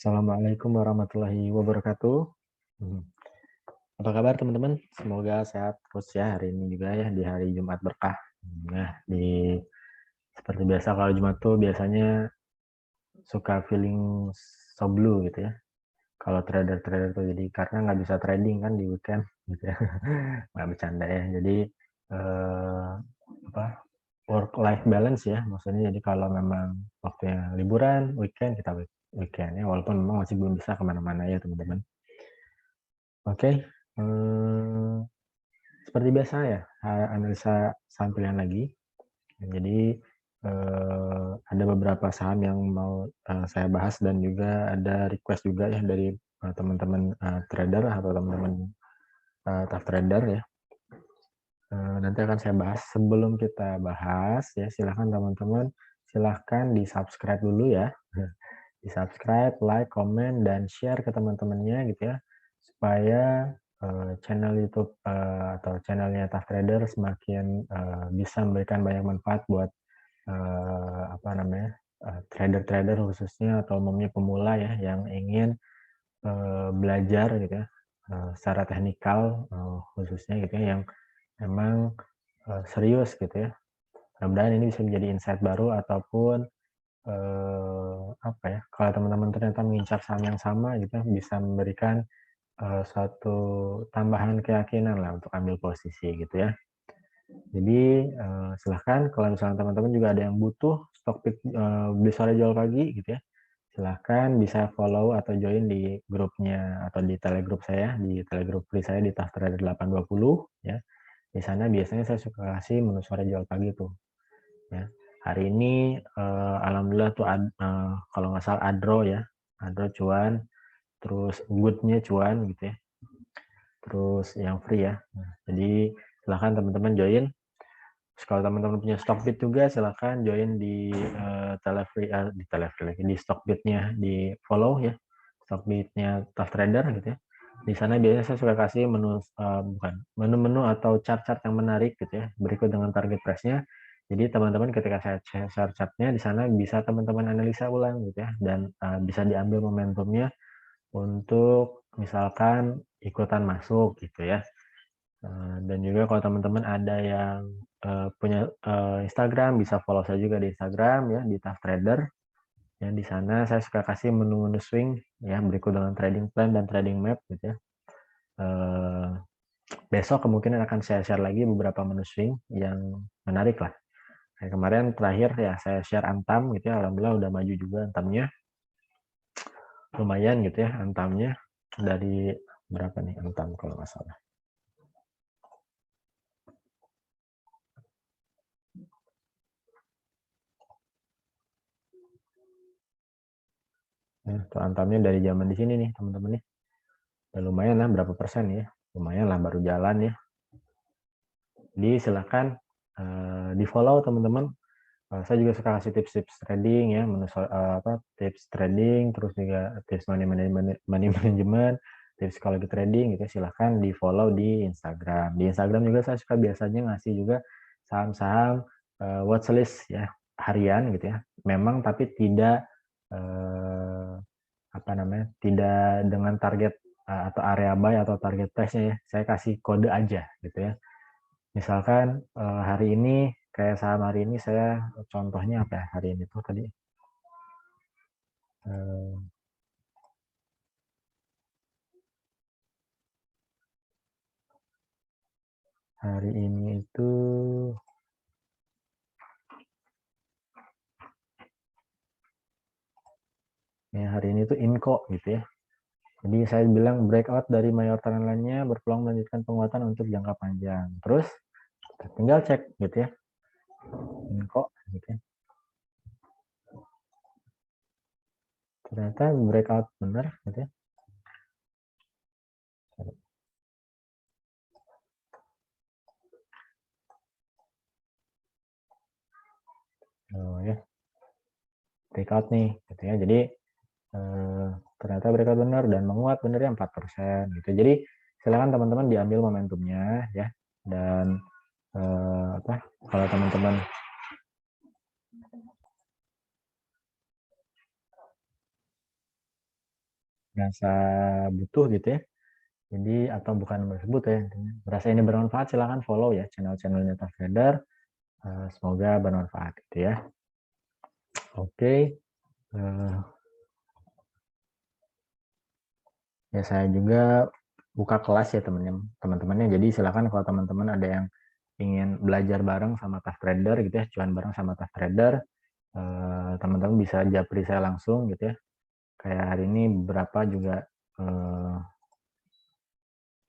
Assalamualaikum warahmatullahi wabarakatuh. Mhm. Apa kabar teman-teman? Semoga sehat terus ya hari ini juga ya di hari Jumat berkah. Nah, seperti biasa kalau Jumat tuh biasanya suka feeling so blue gitu ya. Kalau trader-trader tuh jadi karena nggak bisa trading kan di weekend gitu ya. Nggak bercanda ya. Jadi eh, apa work life balance ya maksudnya. Jadi kalau memang waktunya liburan weekend kita weekend ya walaupun memang masih belum bisa kemana-mana ya teman-teman. Oke, seperti biasa ya, analisa saham pilihan lagi. Jadi, ada beberapa saham yang mau, saya bahas dan juga ada request juga ya dari, teman-teman, trader atau teman-teman, tough trader ya. Nanti akan saya bahas. Sebelum kita bahas ya, silahkan teman-teman, silahkan di-subscribe dulu ya. Di-subscribe, like, komen, dan share ke teman-temannya gitu ya, supaya channel YouTube atau channelnya Tough Trader semakin bisa memberikan banyak manfaat buat apa namanya trader-trader khususnya atau umumnya pemula ya yang ingin belajar gitu ya secara teknikal khususnya gitu ya yang memang serius gitu ya. Mudah-mudahan ini bisa menjadi insight baru ataupun apa ya, kalau teman-teman ternyata mengincar saham yang sama gitu ya, bisa memberikan suatu tambahan keyakinan lah untuk ambil posisi gitu ya. Jadi silahkan kalau misalnya teman-teman juga ada yang butuh stock pick beli sore jual pagi gitu ya, silahkan bisa follow atau join di grupnya atau di telegroup saya, di telegroup free saya di Tough Trader 820 ya. Di sana biasanya saya suka kasih menu sore jual pagi tuh ya. Hari ini alhamdulillah tuh kalau nggak salah Adro ya, Adro cuan, terus Goodnya cuan gitu ya, terus yang free ya. Nah, jadi silahkan teman-teman join. Terus kalau teman-teman punya Stockbit juga silahkan join di di Telefree lagi di Stockbitnya di follow ya, Stockbitnya Tough Trader gitu ya. Di sana biasanya saya suka kasih bukan menu-menu atau chart-chart yang menarik gitu ya, berikut dengan target price-nya. Jadi teman-teman ketika saya share chartnya di sana bisa teman-teman analisa ulang gitu ya, dan bisa diambil momentumnya untuk misalkan ikutan masuk gitu ya. Dan juga kalau teman-teman ada yang punya Instagram, bisa follow saya juga di Instagram ya, di Tough Trader. Ya, di sana saya suka kasih menu-menu swing ya, berikut dengan trading plan dan trading map gitu ya. Eh, Besok kemungkinan akan saya share lagi beberapa menu swing yang menarik lah. Kayak kemarin terakhir ya saya share Antam gitu ya, alhamdulillah udah maju juga Antamnya. Lumayan gitu ya Antamnya dari berapa nih Antam kalau nggak salah. Ya, tuh Antamnya dari zaman di sini nih teman-teman nih. Ya, lumayan lah berapa persen ya. Lumayan lah baru jalan ya. Jadi silahkan di follow teman-teman. Saya juga suka kasih tips-tips trading ya, tips trading, terus juga tips money management, tips psikologi trading gitu. Silahkan di follow di Instagram. Di Instagram juga saya suka biasanya ngasih juga saham-saham watchlist ya harian gitu ya. Memang tapi tidak apa namanya, tidak dengan target atau area buy atau target price-nya ya. Saya kasih kode aja gitu ya. Misalkan hari ini kayak saham hari ini saya contohnya apa ya hari ini tuh tadi eh, hari ini itu ya hari ini tuh Inco gitu ya. Jadi saya bilang breakout dari mayor trend line-nya berpeluang melanjutkan penguatan untuk jangka panjang. Terus tinggal cek gitu ya. Inco gitu ya. Ternyata breakout benar gitu ya. Oh ya, breakout nih gitu ya. Jadi eh, ternyata breakout benar dan menguat benar ya 4% gitu. Jadi silakan teman-teman diambil momentumnya ya. Dan apa kalau teman-teman merasa butuh gitu ya. Jadi atau bukan merasa butuh ya, intinya merasa ini bermanfaat silakan follow ya channel-channelnya Tough Trader. Semoga bermanfaat gitu ya. Oke, eh, ya saya juga buka kelas ya teman-temannya. Jadi silakan kalau teman-teman ada yang ingin belajar bareng sama Tough Trader gitu ya, cuan bareng sama Tough Trader, teman-teman bisa japri saya langsung gitu ya. Kayak hari ini beberapa juga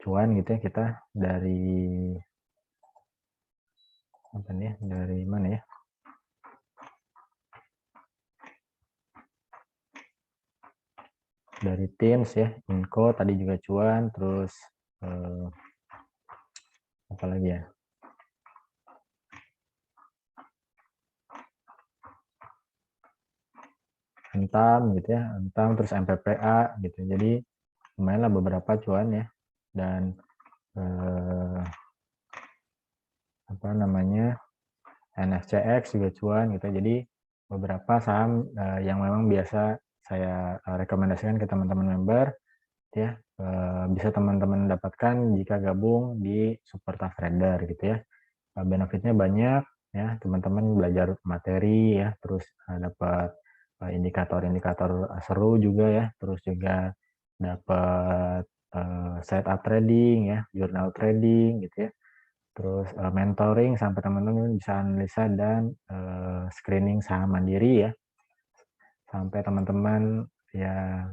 cuan gitu ya kita dari apa nih ya, dari mana ya? Dari Teams ya, Inco tadi juga cuan, terus apa lagi ya? Antam gitu ya, Antam terus MPPA gitu. Jadi lumayan lah beberapa cuan ya. Dan apa namanya, NFCX juga cuan gitu. Jadi beberapa saham yang memang biasa saya rekomendasikan ke teman-teman member ya, bisa teman-teman dapatkan jika gabung di Super Tough Trader gitu ya. Benefitnya banyak ya, teman-teman belajar materi ya, terus dapat indikator-indikator seru juga ya, terus juga dapat setup trading ya, jurnal trading gitu ya, terus mentoring sampai teman-teman bisa analisa dan screening saham mandiri ya, sampai teman-teman ya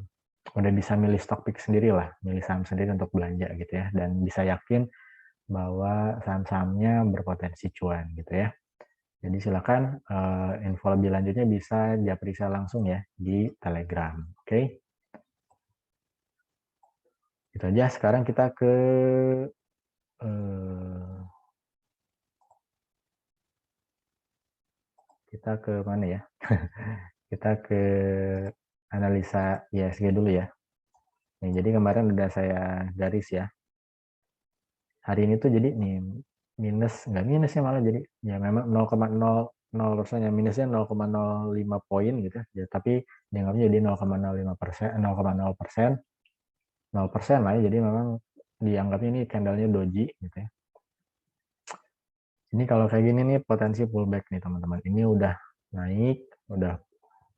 udah bisa milih stock pick sendiri lah, milih saham sendiri untuk belanja gitu ya, dan bisa yakin bahwa saham-sahamnya berpotensi cuan gitu ya. Jadi silakan info lebih lanjutnya bisa japri saya langsung ya di Telegram. Oke, itu aja. Sekarang eh, kita ke mana ya? Kita ke analisa ISG dulu ya. Nih, jadi kemarin udah saya garis ya. Hari ini tuh jadi nih minus, nggak minus ya malah jadi ya memang 0,00% ya, minusnya 0,05 poin gitu ya. Tapi dianggapnya jadi 0,05%, 0,0%, 0% lah ya. Jadi memang dianggapnya ini candlenya doji gitu ya. Ini kalau kayak gini nih potensi pullback nih teman-teman. Ini udah naik, udah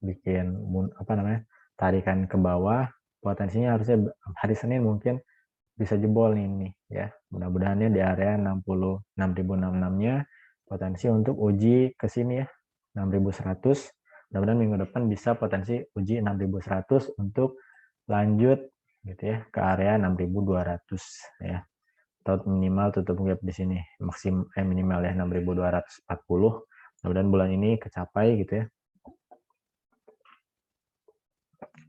bikin apa namanya, tarikan ke bawah. Potensinya harusnya hari Senin mungkin bisa jebol nih ya. Mudah-mudahannya di area 60.666-nya potensi untuk uji ke sini ya, 6.100. Mudah-mudahan minggu depan bisa potensi uji 6.100 untuk lanjut gitu ya ke area 6.200 ya. Atau minimal tutup gap di sini minimal ya 6.240. Mudah-mudahan bulan ini kecapai gitu ya.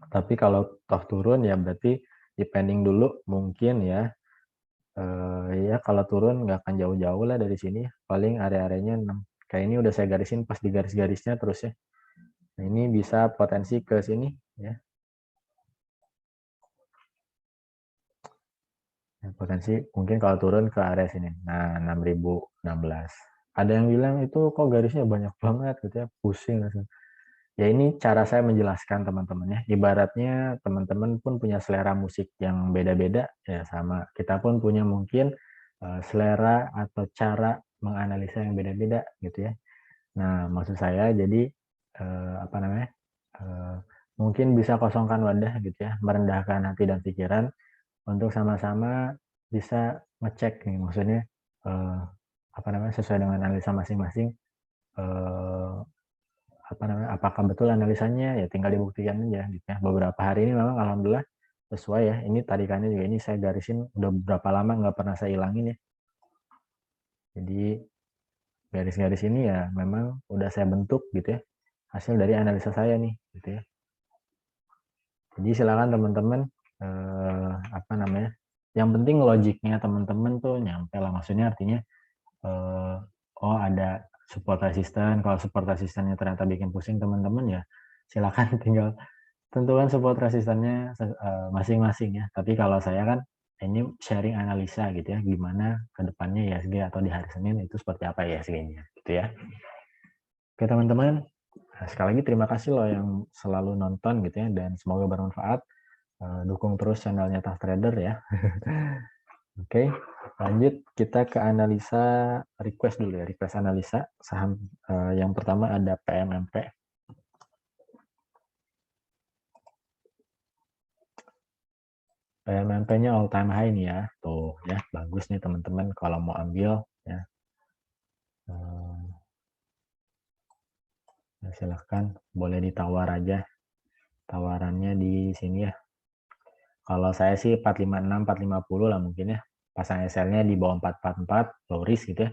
Tapi kalau toh turun ya berarti depending dulu mungkin ya. Ya kalau turun nggak akan jauh-jauh lah dari sini. Paling area-areanya 6. Kayak ini udah saya garisin pas di garis-garisnya terus ya. Nah, ini bisa potensi ke sini ya. Potensi mungkin kalau turun ke area sini. Nah, 6.016. Ada yang bilang itu kok garisnya banyak banget gitu ya, pusing. Ya ini cara saya menjelaskan teman-teman ya. Ibaratnya teman-teman pun punya selera musik yang beda-beda ya, sama kita pun punya mungkin selera atau cara menganalisa yang beda-beda gitu ya. Nah, maksud saya jadi apa namanya? eh, Mungkin bisa kosongkan wadah gitu ya, merendahkan hati dan pikiran untuk sama-sama bisa ngecek nih, maksudnya eh, apa namanya, sesuai dengan analisa masing-masing, eh, apa namanya, apakah betul analisanya ya, tinggal dibuktikan aja gitu ya. Beberapa hari ini memang alhamdulillah sesuai ya. Ini tarikannya juga ini saya garisin udah berapa lama nggak pernah saya hilangin ya. Jadi garis-garis ini ya memang udah saya bentuk gitu ya, hasil dari analisa saya nih gitu ya. Jadi silakan teman-teman apa namanya, yang penting logiknya teman-teman tuh nyampe lah, maksudnya artinya oh ada support resisten, kalau support resistennya ternyata bikin pusing teman-teman ya silakan tinggal tentukan support resistennya masing-masing ya. Tapi kalau saya kan ini sharing analisa gitu ya, gimana ke depannya ISG atau di hari Senin itu seperti apa ISG-nya gitu ya. Oke teman-teman, sekali lagi terima kasih loh yang selalu nonton gitu ya, dan semoga bermanfaat. Dukung terus channelnya Tough Trader ya. Oke, lanjut kita ke analisa request dulu ya, request analisa saham. Yang pertama ada PMMP. PMMP-nya all time high nih ya, tuh ya, bagus nih teman-teman kalau mau ambil ya. Silahkan, boleh ditawar aja, tawarannya di sini ya. Kalau saya sih 456, 450 lah mungkin ya. Pasang SL-nya di bawah 444, low risk gitu ya.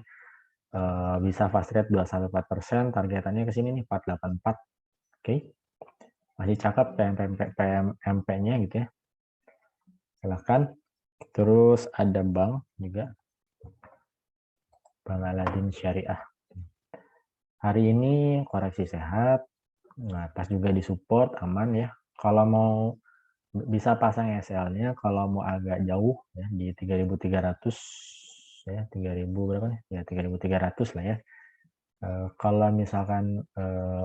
Bisa fast rate 2-4%, targetannya ke sini nih 484. Oke. Masih cakep PMP-nya gitu ya. Silahkan. Terus ada bank juga. Bank Aladin Syariah. Hari ini koreksi sehat. Nah, pas juga di support, aman ya. Kalau mau bisa pasang SL-nya kalau mau agak jauh ya di 3.300 ya, 3.000 berapa nih? Ya 3.300 lah ya. Kalau misalkan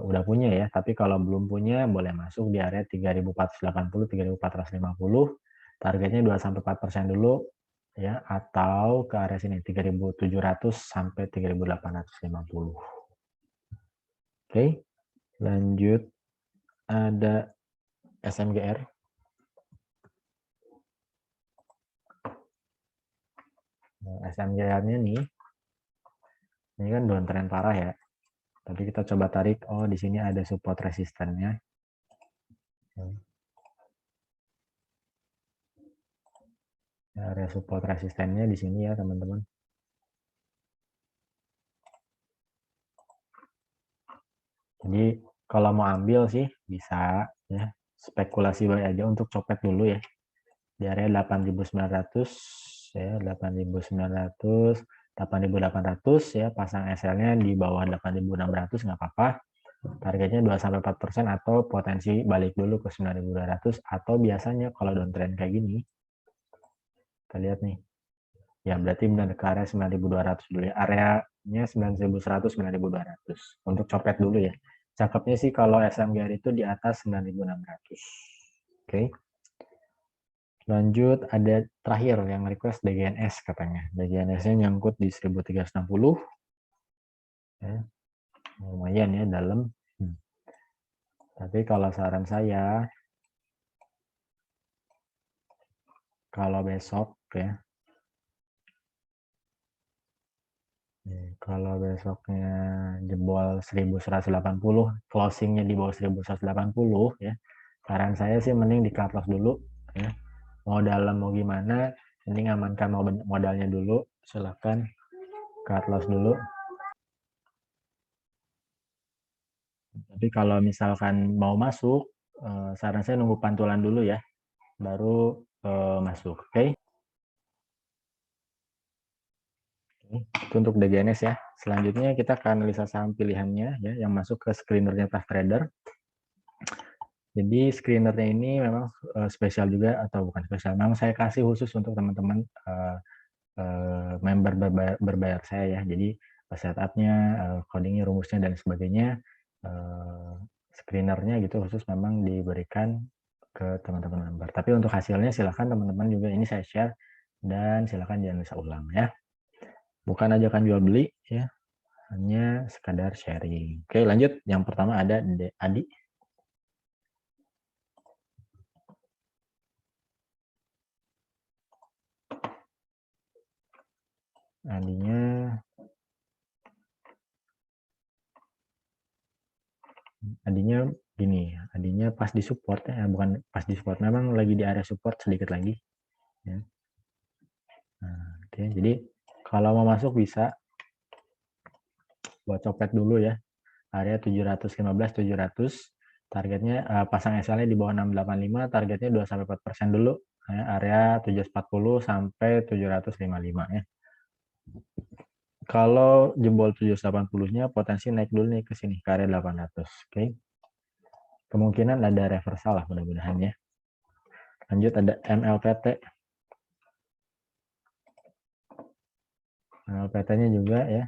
udah punya ya, tapi kalau belum punya boleh masuk di area 3.480, 3.450. Targetnya 2-4% dulu ya, atau ke area sini 3.700 sampai 3.850. Oke, lanjut ada SMGR. SMGR-nya nih, ini kan downtrend parah ya. Tapi kita coba tarik, oh di sini ada support resistennya. Area support resistennya di sini ya teman-teman. Jadi kalau mau ambil sih bisa ya, spekulasi buy aja untuk copet dulu ya. Di area 8.900 ya, 8.900, 8.800 ya, pasang SL-nya di bawah 8.600 nggak apa-apa. Targetnya 2-4% atau potensi balik dulu ke 9.200, atau biasanya kalau downtrend kayak gini, kita lihat nih. Ya, berarti benar ke area 9.200 dulu ya. Areanya 9.100, 9.200. Untuk copet dulu ya. Cakepnya sih kalau SMGR itu di atas 9.600. Oke. Lanjut ada terakhir yang request DGNS katanya. DGNS-nya nyangkut di 1.360. Ya. Lumayan ya dalam. Tapi kalau saran saya, kalau besok ya, kalau besoknya jebol 1.180, closingnya di bawah 1.180 ya, saran saya sih mending di cut loss dulu ya. Mau dalam mau gimana, mending amankan modalnya dulu, silahkan cut loss dulu. Tapi kalau misalkan mau masuk, saran saya nunggu pantulan dulu ya, baru masuk. Oke. Itu untuk DGNS ya. Selanjutnya kita akan analisa saham pilihannya ya, yang masuk ke screenernya Tough Trader. Jadi screenernya ini memang spesial juga, atau bukan spesial, memang saya kasih khusus untuk teman-teman member berbayar saya ya. Jadi setupnya, codingnya, rumusnya dan sebagainya, screenernya gitu khusus memang diberikan ke teman-teman member. Tapi untuk hasilnya silakan teman-teman juga ini saya share, dan silakan dianalisa ulang ya. Bukan ajakan jual beli ya, hanya sekadar sharing. Oke, lanjut. Yang pertama ada Adi. Adinya gini, adinya pas di support ya, bukan pas di support, memang lagi di area support sedikit lagi ya. Nah, oke, jadi kalau mau masuk bisa buat copet dulu ya, area 715, 700, targetnya pasang SL-nya di bawah 685, targetnya 2-4% dulu ya, area 740 sampai 755 ya. Kalau jebol 780-nya potensi naik dulu nih ke sini ke area 800. Oke. Kemungkinan ada reversal lah mudah-mudahan ya. Lanjut ada MLPT. MLPT-nya juga ya.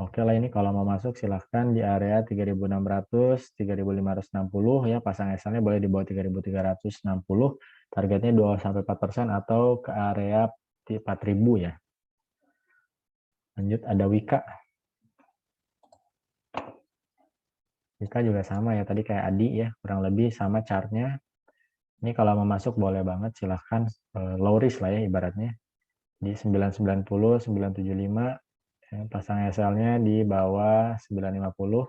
Oke lah, ini kalau mau masuk silahkan di area 3.600, 3.560 ya, pasang SL-nya boleh di bawah 3.360, targetnya 2-4% atau ke area 4.000 ya. Lanjut ada Wika. Wika juga sama ya, tadi kayak Adi ya, kurang lebih sama chartnya. Ini kalau mau masuk boleh banget, silahkan low risk lah ya ibaratnya. Di 990, 975, ya, pasang SL-nya di bawah 950,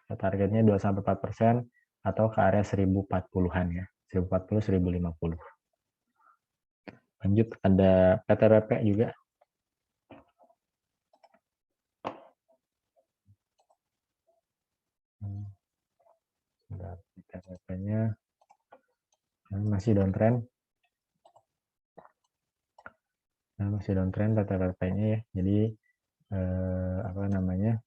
ya, targetnya 2-4% atau ke area 1040-an ya, 1040, 1050. Lanjut ada PTPP juga. PTPP-nya masih downtrend. Masih downtrend PTPP-nya ya. Jadi apa namanya?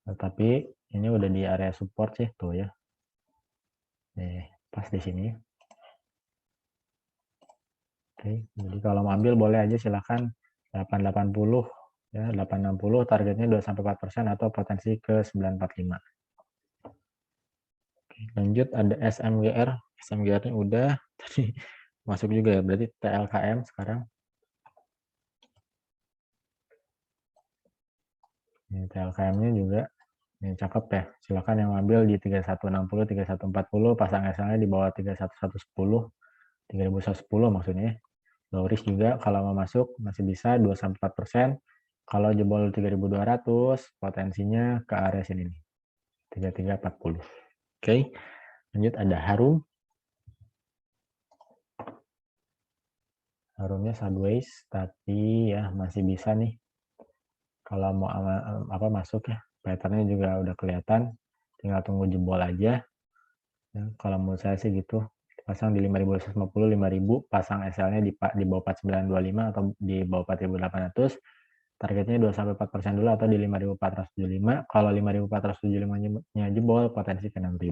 Tapi ini udah di area support sih tuh ya. Pas di sini. Oke, jadi kalau mau ambil boleh aja silahkan 880 ya, 860 targetnya 2-4% atau potensi ke 945. Oke, lanjut ada SMGR. SMGR-nya udah tadi masuk juga ya, berarti TLKM sekarang. Ini TLKM-nya juga ini cakep ya. Silakan yang ambil di 3160, 3140, pasang SL-nya di bawah 31110, 3110 maksudnya. Low risk juga kalau mau masuk masih bisa 2-4%. Kalau jebol 3200 potensinya ke area sini nih. 3340. Oke. Lanjut ada Harum. Harumnya sideways tapi ya masih bisa nih. Kalau mau apa masuk ya, patternnya juga udah kelihatan, tinggal tunggu jebol aja ya, kalau menurut saya sih gitu. Pasang di 5.250, 5.000, pasang SL-nya di bawah 4925 atau di bawah 4.800, targetnya 2-4% dulu atau di 5.475. Kalau 5.475-nya jebol potensi ke 6.000.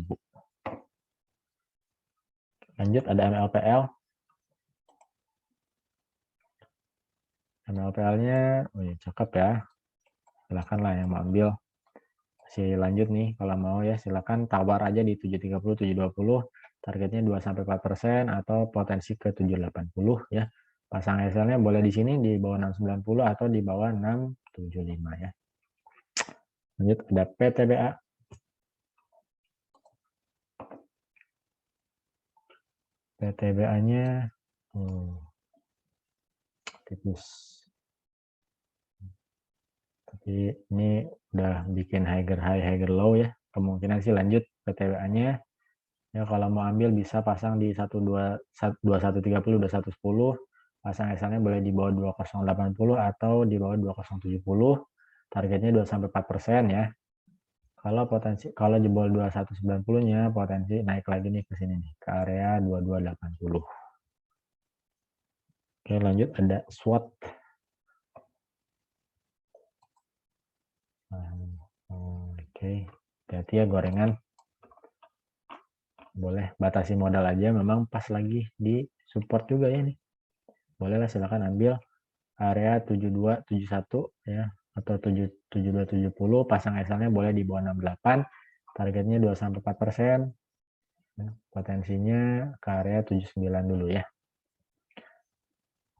Lanjut ada MLPL. MLPL-nya cakep ya, silahkan lah yang mau ambil. Masih lanjut nih, kalau mau ya silakan tawar aja di 730, 720, targetnya 2-4% atau potensi ke 780 ya. Pasang SL-nya boleh di sini di bawah 690 atau di bawah 675 ya. Lanjut ada PTBA. PTBA-nya tipis. Tapi ini udah bikin higher high, higher low ya. Kemungkinan sih lanjut PTBA-nya. Ya kalau mau ambil bisa pasang di 2130, 2110. Pasang SL-nya boleh di bawah 2080 atau di bawah 2070. Targetnya 2-4% ya. Kalau jebol 2190-nya potensi naik lagi nih ke sini nih, ke area 2280. Oke, lanjut ada SWOT. Oke, hati-hati ya gorengan. Boleh batasi modal aja, memang pas lagi di support juga ya nih. Bolehlah silakan ambil area 7271 ya atau 7270, pasang SL-nya boleh di bawah 68, targetnya 2-4%. Ya, potensinya ke area 79 dulu ya.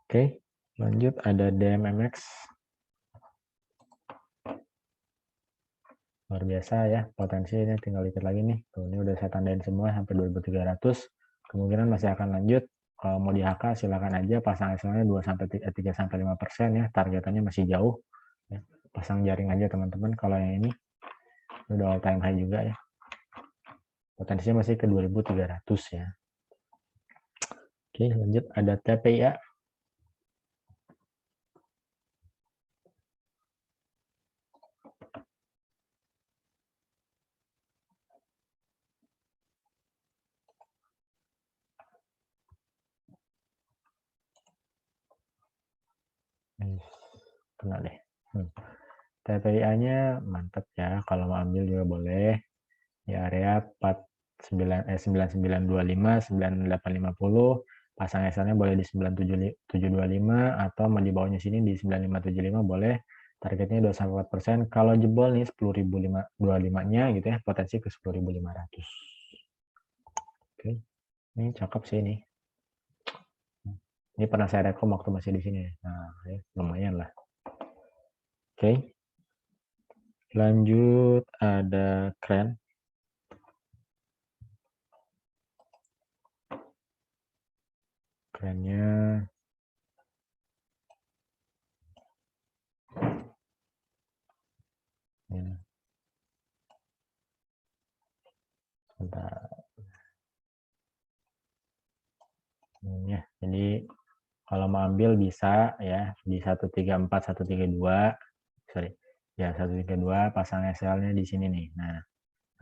Oke, lanjut ada DMMX. Luar biasa ya, potensinya tinggal dikit lagi nih. Tuh, ini udah saya tandain semua sampai 2300. Kemungkinan masih akan lanjut. Kalau mau di HK silakan aja, pasang SL-nya 2-3-5% ya, targetannya masih jauh. Ya, pasang jaring aja teman-teman. Kalau yang ini udah all time high juga ya. Potensinya masih ke 2300 ya. Oke, lanjut ada TPIA. Kena deh. TPIA-nya mantap ya, kalau mau ambil juga boleh. Di area 9925, 9850, pasang SL-nya boleh di 9725 atau mau di bawahnya sini di 9575 boleh, targetnya 2-4%. Kalau jebol nih 10.025-nya gitu ya, potensi ke 10.500. Oke, ini cakep sih ini. Ini pernah saya rekom waktu masih di sini. Nah, ya, lumayan lah. Oke. Lanjut ada kren. Kerennya ya, sebentar. Ya, jadi kalau mau ambil bisa ya di 134 132, sorry. Ya, 132 pasang SL-nya di sini nih. Nah,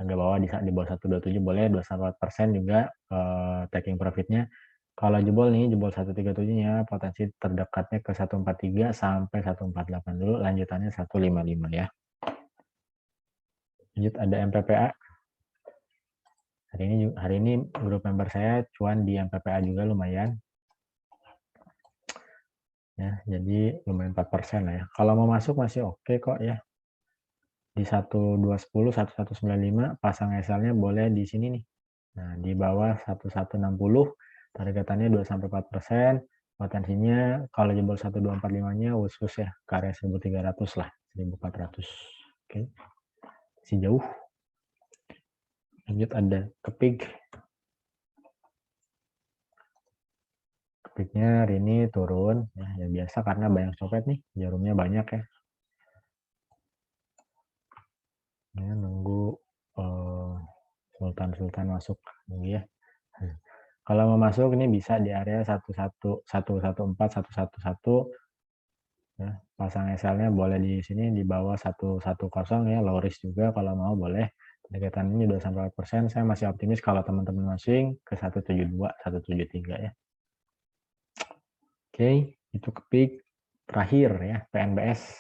agak bawah di bawah 127 boleh, 24% juga taking profitnya. Kalau jebol nih, jebol 137-nya potensi terdekatnya ke 143 sampai 148 dulu, lanjutannya 155 ya. Lanjut ada MPPA. Hari ini grup member saya cuan di MPPA juga lumayan. Ya, jadi lumayan 4% lah ya. Kalau mau masuk masih oke kok ya. Di 1210, 1195 pasang SL-nya boleh di sini nih. Nah, di bawah 1160 targetannya 2-4%. Potensinya kalau jebol 1245-nya usus ya, ke area 1300 lah, 1400. Oke. Masih jauh. Lanjut ada kepig. Kepignya hari ini turun ya biasa karena banyak copet nih, jarumnya banyak ya. Ya nunggu sultan masuk ya. Kalau mau masuk ini bisa di area 114 111 ya. Pasang SL-nya boleh di sini di bawah 110 ya, low risk juga kalau mau boleh. Pendekatan ini 2-4%. Saya masih optimis kalau teman-teman masing ke 172 173 ya. Oke, itu kepik terakhir ya, PNBS.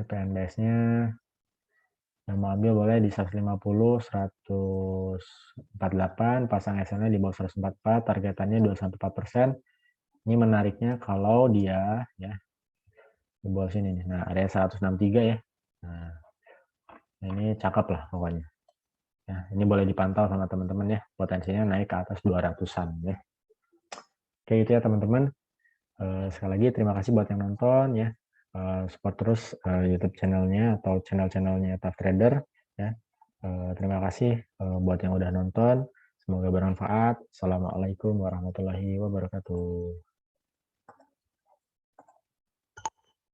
PNBS-nya yang mau ambil boleh di 150, 148, pasang SL-nya di bawah 144, targetannya 2-4%. Ini menariknya kalau dia ya di bawah sini nih. Nah, area 163 ya. Nah, ini cakep lah pokoknya. Ya, ini boleh dipantau sama teman-teman ya. Potensinya naik ke atas 200-an ya. Oke, itu ya teman-teman. Sekali lagi terima kasih buat yang nonton ya. Support terus YouTube channelnya atau channel-channelnya Tough Trader ya. Terima kasih buat yang udah nonton. Semoga bermanfaat. Assalamualaikum warahmatullahi wabarakatuh.